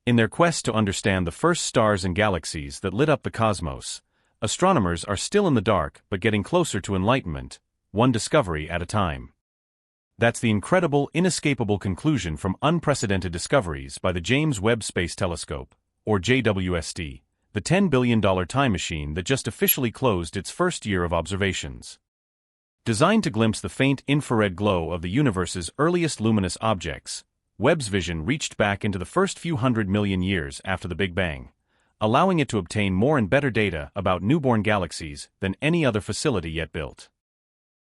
In their quest to understand the first stars and galaxies that lit up the cosmos, astronomers are still in the dark but getting closer to enlightenment, one discovery at a time. That's the incredible, inescapable conclusion from unprecedented discoveries by the James Webb Space Telescope, or JWST, the $10 billion time machine that just officially closed its first year of observations. Designed to glimpse the faint infrared glow of the universe's earliest luminous objects, Webb's vision reached back into the first few 100 million years after the Big Bang, allowing it to obtain more and better data about newborn galaxies than any other facility yet built.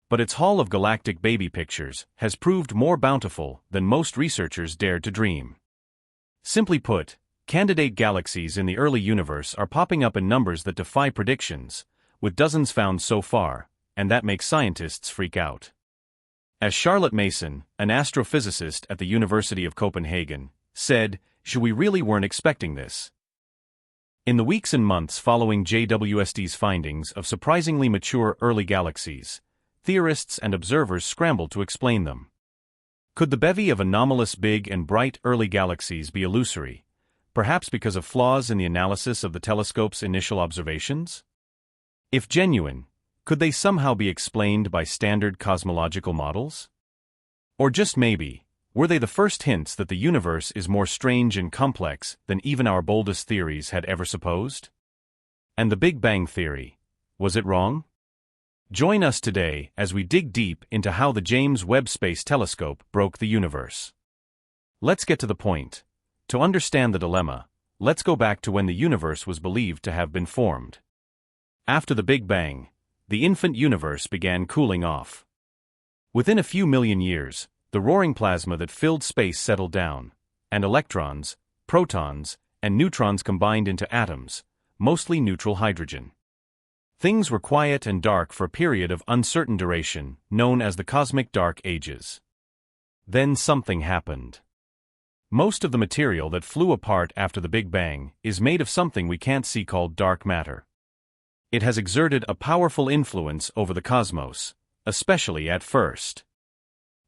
But its haul of galactic baby pictures has proved more bountiful than most researchers dared to dream. Simply put, candidate galaxies in the early universe are popping up in numbers that defy predictions, with dozens found so far, and that makes scientists freak out. As Charlotte Mason, an astrophysicist at the University of Copenhagen, said, "We really weren't expecting this." In the weeks and months following JWST's findings of surprisingly mature early galaxies, theorists and observers scrambled to explain them. Could the bevy of anomalous big and bright early galaxies be illusory, perhaps because of flaws in the analysis of the telescope's initial observations? If genuine, could they somehow be explained by standard cosmological models? Or just maybe, were they the first hints that the universe is more strange and complex than even our boldest theories had ever supposed? And the Big Bang Theory, was it wrong? Join us today as we dig deep into how the James Webb Space Telescope broke the universe. Let's get to the point. To understand the dilemma, let's go back to when the universe was believed to have been formed. After the Big Bang, the infant universe began cooling off. Within a few million years, the roaring plasma that filled space settled down, and electrons, protons, and neutrons combined into atoms, mostly neutral hydrogen. Things were quiet and dark for a period of uncertain duration, known as the cosmic dark ages. Then something happened. Most of the material that flew apart after the Big Bang is made of something we can't see called dark matter. It has exerted a powerful influence over the cosmos, especially at first.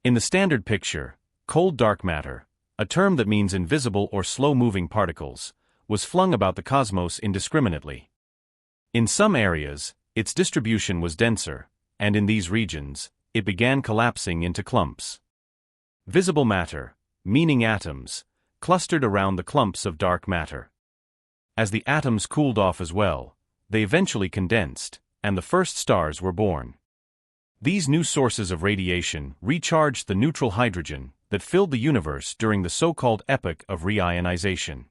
In the standard picture, cold dark matter, a term that means invisible or slow-moving particles, was flung about the cosmos indiscriminately. In some areas, its distribution was denser, and in these regions, it began collapsing into clumps. Visible matter, meaning atoms, clustered around the clumps of dark matter. As the atoms cooled off as well, they eventually condensed, and the first stars were born. These new sources of radiation recharged the neutral hydrogen that filled the universe during the so-called epoch of reionization.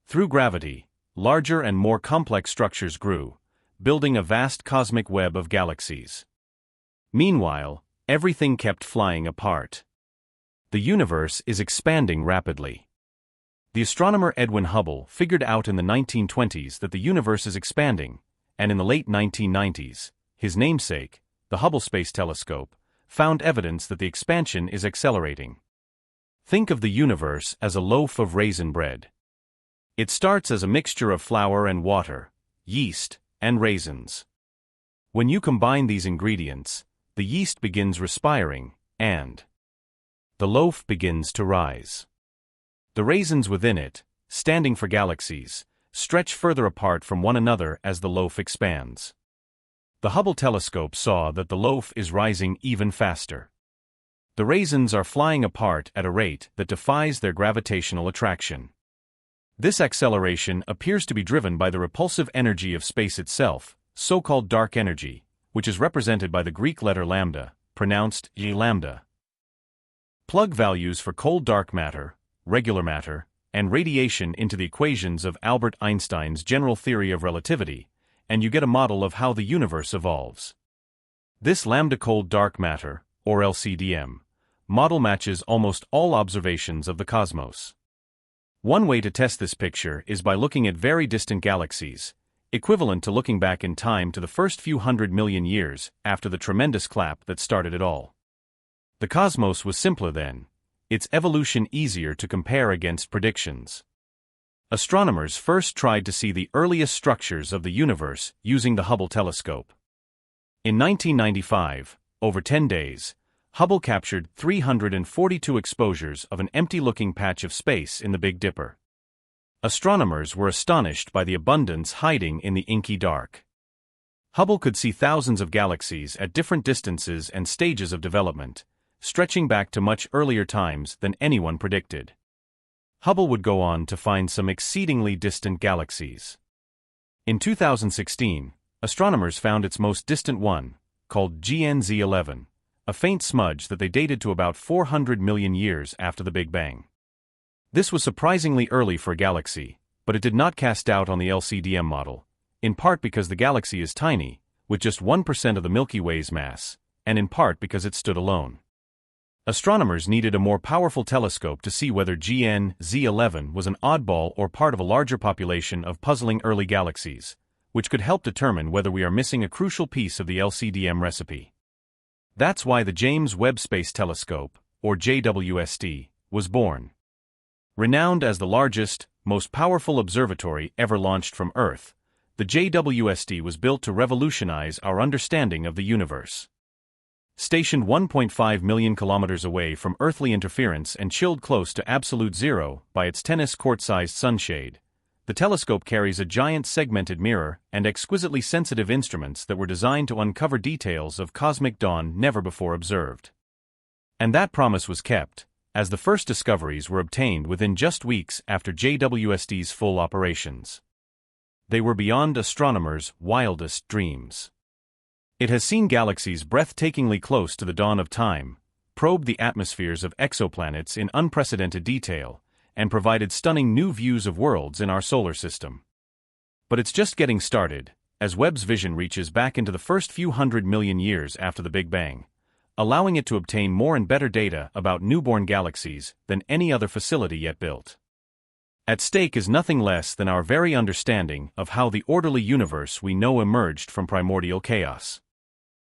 Through gravity, larger and more complex structures grew, building a vast cosmic web of galaxies. Meanwhile, everything kept flying apart. The universe is expanding rapidly. The astronomer Edwin Hubble figured out in the 1920s that the universe is expanding, and in the late 1990s, his namesake, the Hubble Space Telescope, found evidence that the expansion is accelerating. Think of the universe as a loaf of raisin bread. It starts as a mixture of flour and water, yeast, and raisins. When you combine these ingredients, the yeast begins respiring, and the loaf begins to rise. The raisins within it, standing for galaxies, stretch further apart from one another as the loaf expands. The Hubble telescope saw that the loaf is rising even faster. The raisins are flying apart at a rate that defies their gravitational attraction. This acceleration appears to be driven by the repulsive energy of space itself, so-called dark energy, which is represented by the Greek letter lambda, pronounced lambda. Plug values for cold dark matter, regular matter, and radiation into the equations of Albert Einstein's general theory of relativity, and you get a model of how the universe evolves. This lambda cold dark matter, or LCDM, model matches almost all observations of the cosmos. One way to test this picture is by looking at very distant galaxies, equivalent to looking back in time to the first few 100 million years after the tremendous clap that started it all. The cosmos was simpler then, its evolution easier to compare against predictions. Astronomers first tried to see the earliest structures of the universe using the Hubble telescope. In 1995, over 10 days, Hubble captured 342 exposures of an empty-looking patch of space in the Big Dipper. Astronomers were astonished by the abundance hiding in the inky dark. Hubble could see thousands of galaxies at different distances and stages of development, stretching back to much earlier times than anyone predicted. Hubble would go on to find some exceedingly distant galaxies. In 2016, astronomers found its most distant one, called GNZ11, a faint smudge that they dated to about 400 million years after the Big Bang. This was surprisingly early for a galaxy, but it did not cast doubt on the LCDM model, in part because the galaxy is tiny, with just 1% of the Milky Way's mass, and in part because it stood alone. Astronomers needed a more powerful telescope to see whether GNZ11 was an oddball or part of a larger population of puzzling early galaxies, which could help determine whether we are missing a crucial piece of the LCDM recipe. That's why the James Webb Space Telescope, or JWST, was born. Renowned as the largest, most powerful observatory ever launched from Earth, the JWST was built to revolutionize our understanding of the universe. Stationed 1.5 million kilometers away from earthly interference and chilled close to absolute zero by its tennis court-sized sunshade, the telescope carries a giant segmented mirror and exquisitely sensitive instruments that were designed to uncover details of cosmic dawn never before observed. And that promise was kept, as the first discoveries were obtained within just weeks after JWST's full operations. They were beyond astronomers' wildest dreams. It has seen galaxies breathtakingly close to the dawn of time, probed the atmospheres of exoplanets in unprecedented detail, and provided stunning new views of worlds in our solar system. But it's just getting started, as Webb's vision reaches back into the first few 100 million years after the Big Bang, allowing it to obtain more and better data about newborn galaxies than any other facility yet built. At stake is nothing less than our very understanding of how the orderly universe we know emerged from primordial chaos.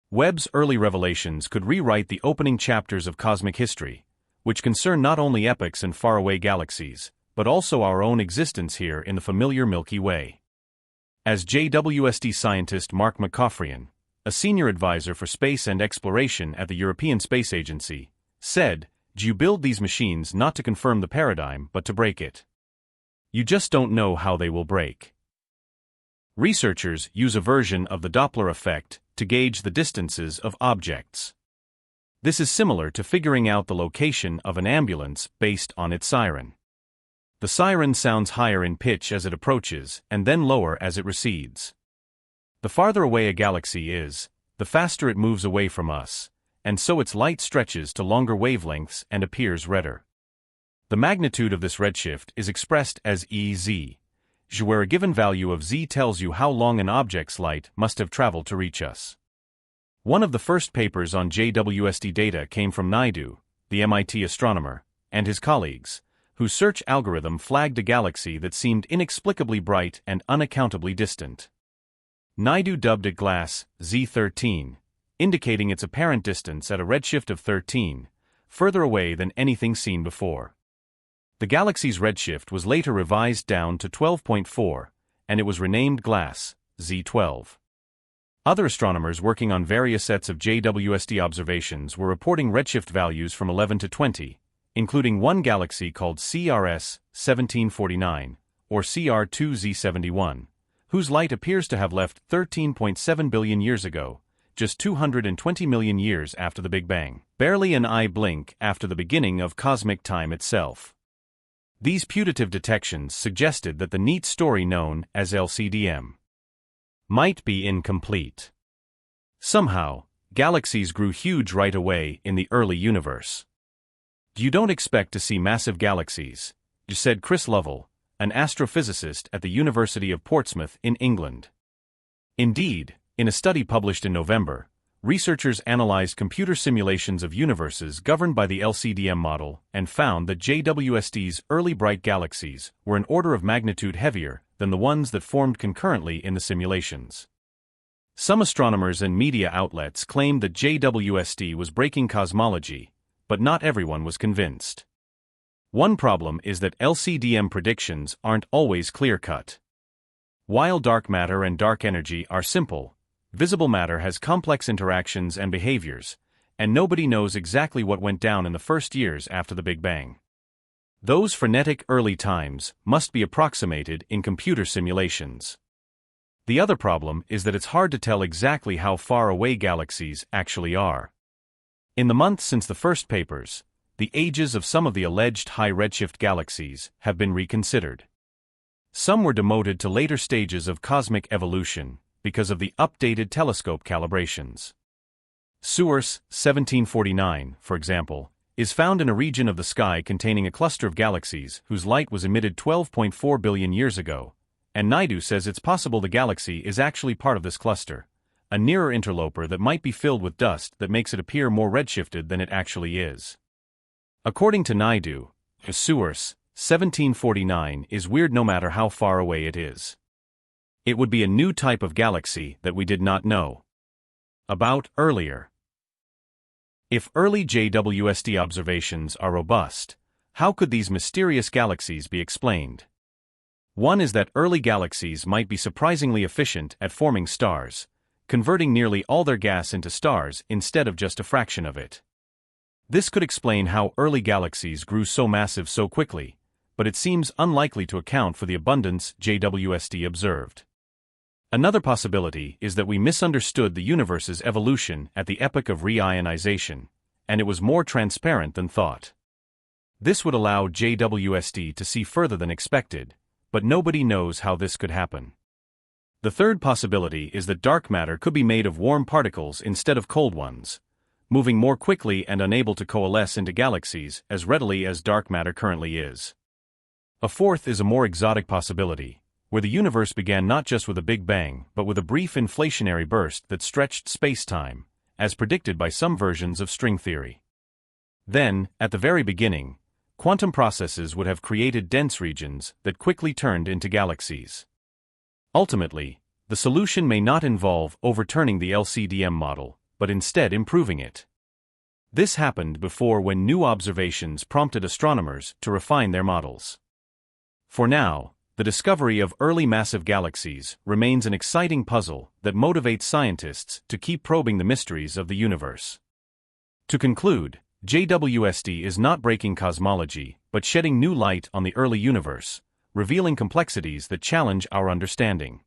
Webb's early revelations could rewrite the opening chapters of cosmic history, which concern not only epochs and faraway galaxies, but also our own existence here in the familiar Milky Way. As JWST scientist Mark McCaffrian, a senior advisor for space and exploration at the European Space Agency, said, "You build these machines not to confirm the paradigm but to break it. You just don't know how they will break." Researchers use a version of the Doppler effect to gauge the distances of objects. This is similar to figuring out the location of an ambulance based on its siren. The siren sounds higher in pitch as it approaches and then lower as it recedes. The farther away a galaxy is, the faster it moves away from us, and so its light stretches to longer wavelengths and appears redder. The magnitude of this redshift is expressed as EZ, where a given value of Z tells you how long an object's light must have traveled to reach us. One of the first papers on JWST data came from Naidu, the MIT astronomer, and his colleagues, whose search algorithm flagged a galaxy that seemed inexplicably bright and unaccountably distant. Naidu dubbed it GLASS Z13, indicating its apparent distance at a redshift of 13, further away than anything seen before. The galaxy's redshift was later revised down to 12.4, and it was renamed GLASS Z12. Other astronomers working on various sets of JWST observations were reporting redshift values from 11 to 20, including one galaxy called CRS 1749, or CR2Z71, whose light appears to have left 13.7 billion years ago, just 220 million years after the Big Bang, barely an eye blink after the beginning of cosmic time itself. These putative detections suggested that the neat story known as LCDM might be incomplete. Somehow, galaxies grew huge right away in the early universe. You don't expect to see massive galaxies, said Chris Lovell, an astrophysicist at the University of Portsmouth in England. Indeed, in a study published in November, researchers analyzed computer simulations of universes governed by the LCDM model and found that JWST's early bright galaxies were an order of magnitude heavier than the ones that formed concurrently in the simulations. Some astronomers and media outlets claimed that JWST was breaking cosmology, but not everyone was convinced. One problem is that LCDM predictions aren't always clear-cut. While dark matter and dark energy are simple, visible matter has complex interactions and behaviors, and nobody knows exactly what went down in the first years after the Big Bang. Those frenetic early times must be approximated in computer simulations. The other problem is that it's hard to tell exactly how far away galaxies actually are. In the months since the first papers, the ages of some of the alleged high-redshift galaxies have been reconsidered. Some were demoted to later stages of cosmic evolution because of the updated telescope calibrations. JWST 1749, for example, is found in a region of the sky containing a cluster of galaxies whose light was emitted 12.4 billion years ago, and Naidu says it's possible the galaxy is actually part of this cluster, a nearer interloper that might be filled with dust that makes it appear more redshifted than it actually is. According to Naidu, JWST 1749 is weird no matter how far away it is. It would be a new type of galaxy that we did not know about earlier. If early JWST observations are robust, how could these mysterious galaxies be explained? One is that early galaxies might be surprisingly efficient at forming stars, converting nearly all their gas into stars instead of just a fraction of it. This could explain how early galaxies grew so massive so quickly, but it seems unlikely to account for the abundance JWST observed. Another possibility is that we misunderstood the universe's evolution at the epoch of reionization, and it was more transparent than thought. This would allow JWST to see further than expected, but nobody knows how this could happen. The third possibility is that dark matter could be made of warm particles instead of cold ones, moving more quickly and unable to coalesce into galaxies as readily as dark matter currently is. A fourth is a more exotic possibility, where the universe began not just with a Big Bang but with a brief inflationary burst that stretched space-time, as predicted by some versions of string theory. Then, at the very beginning, quantum processes would have created dense regions that quickly turned into galaxies. Ultimately, the solution may not involve overturning the LCDM model, but instead improving it. This happened before when new observations prompted astronomers to refine their models. For now, the discovery of early massive galaxies remains an exciting puzzle that motivates scientists to keep probing the mysteries of the universe. To conclude, JWST is not breaking cosmology, but shedding new light on the early universe, revealing complexities that challenge our understanding.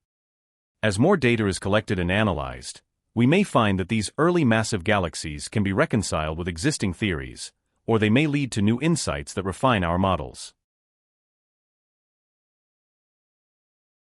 As more data is collected and analyzed, we may find that these early massive galaxies can be reconciled with existing theories, or they may lead to new insights that refine our models.